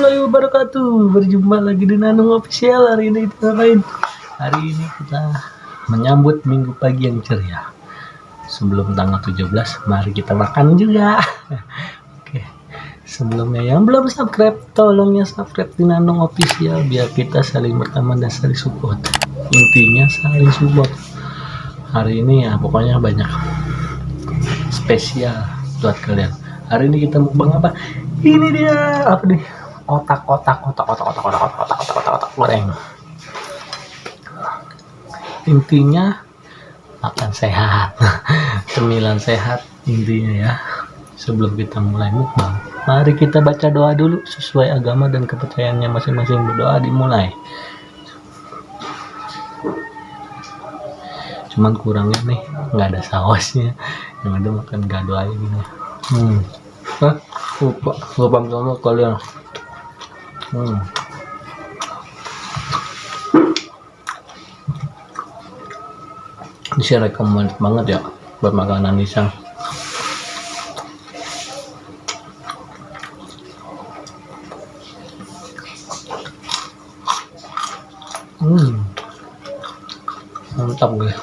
warahmatullahi wabarakatuh. Berjumpa lagi di Nanung Official. Hari ini kita ngapain? Hari ini kita menyambut minggu pagi yang ceria. Sebelum tanggal 17, mari kita makan juga. Oke. Sebelumnya yang belum subscribe, tolong ya subscribe di Nanung Official biar kita saling berteman dan saling support. Intinya saling support. Hari ini ya pokoknya banyak spesial buat kalian. Hari ini kita mukbang apa? Ini dia apa nih? Otak goreng. Intinya makan sehat, cemilan sehat intinya ya. Sebelum kita mulai mukbang, mari kita baca doa dulu sesuai agama dan kepercayaannya masing-masing. Berdoa dimulai. Cuman kurangnya nih nggak ada sausnya, yang ada makan gado aja gini. Lupa sama kalian. Ini sih recommend banget ya buat makanan pisang. Mantap guys.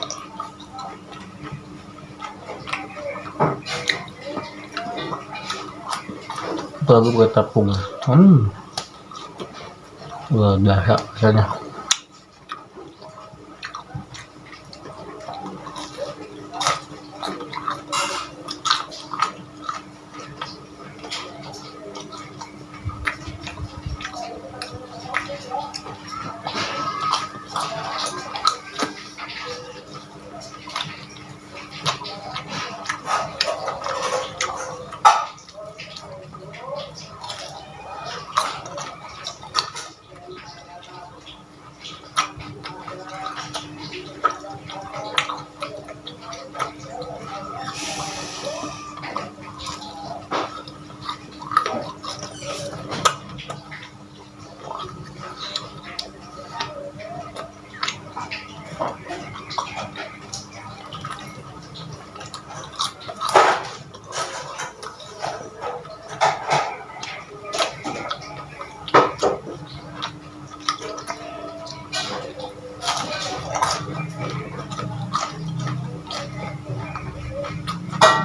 Apalagi pakai tepung. Luar biasa rasanya.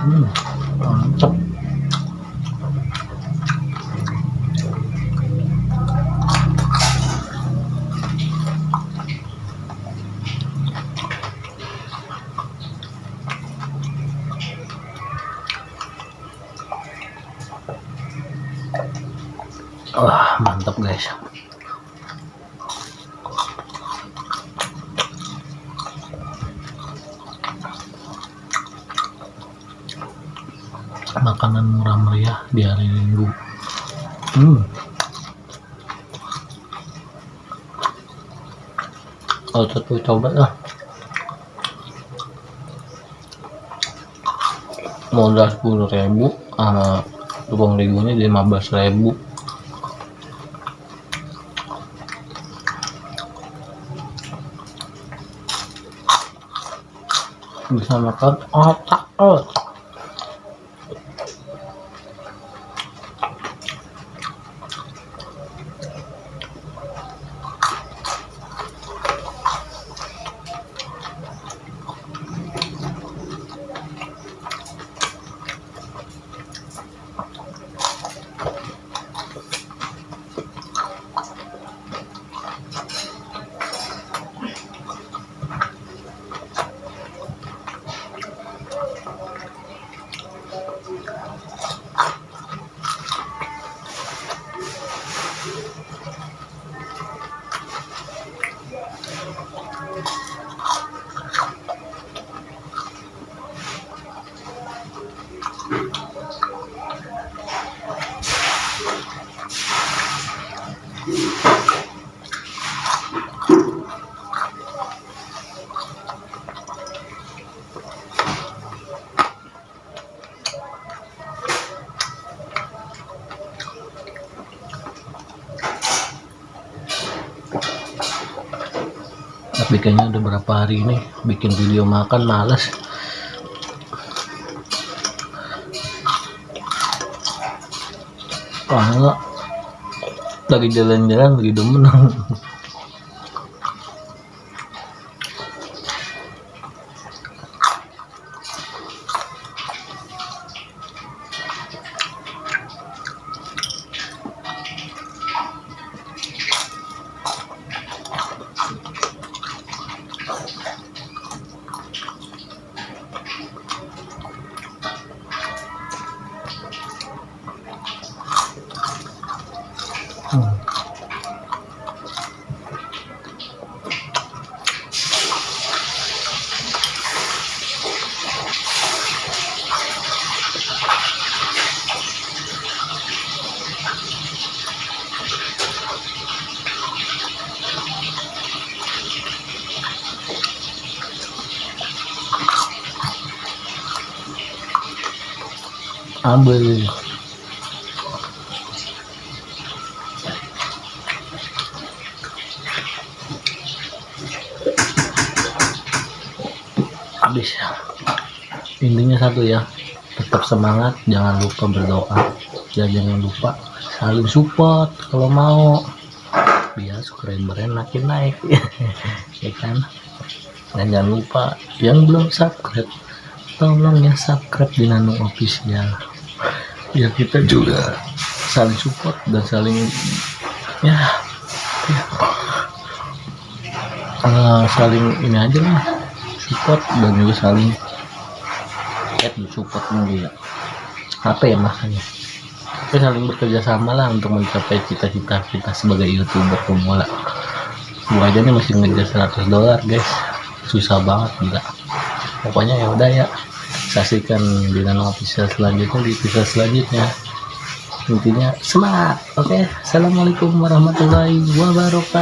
Mantap. Wah, mantap guys. Makanan murah meriah di hari Minggu. Kalau satu coba lah. Modal 10.000 sama 20.000 nya 15.000. Bisa makan otak. Tapi kayaknya udah berapa hari ini bikin video makan males. Karena lagi jalan-jalan lagi demen. Ambil habis. Intinya satu ya, tetap semangat, jangan lupa berdoa ya, jangan lupa saling support kalau mau biar subscribernya makin naik. Ya kan, dan jangan lupa yang belum subscribe, tolong ya subscribe di Nano Official ya, kita juga saling support dan saling ya, saling ini aja lah, support dan juga saling support juga apa ya makanya, kita saling bekerja sama lah untuk mencapai cita-cita kita sebagai YouTuber pemula. Gua aja nih masih ngejar $100 guys, susah banget gila. Pokoknya ya udah ya, saksikan di Nano Official selanjutnya, di episode selanjutnya. Intinya semangat. Oke, assalamualaikum warahmatullahi wabarakatuh.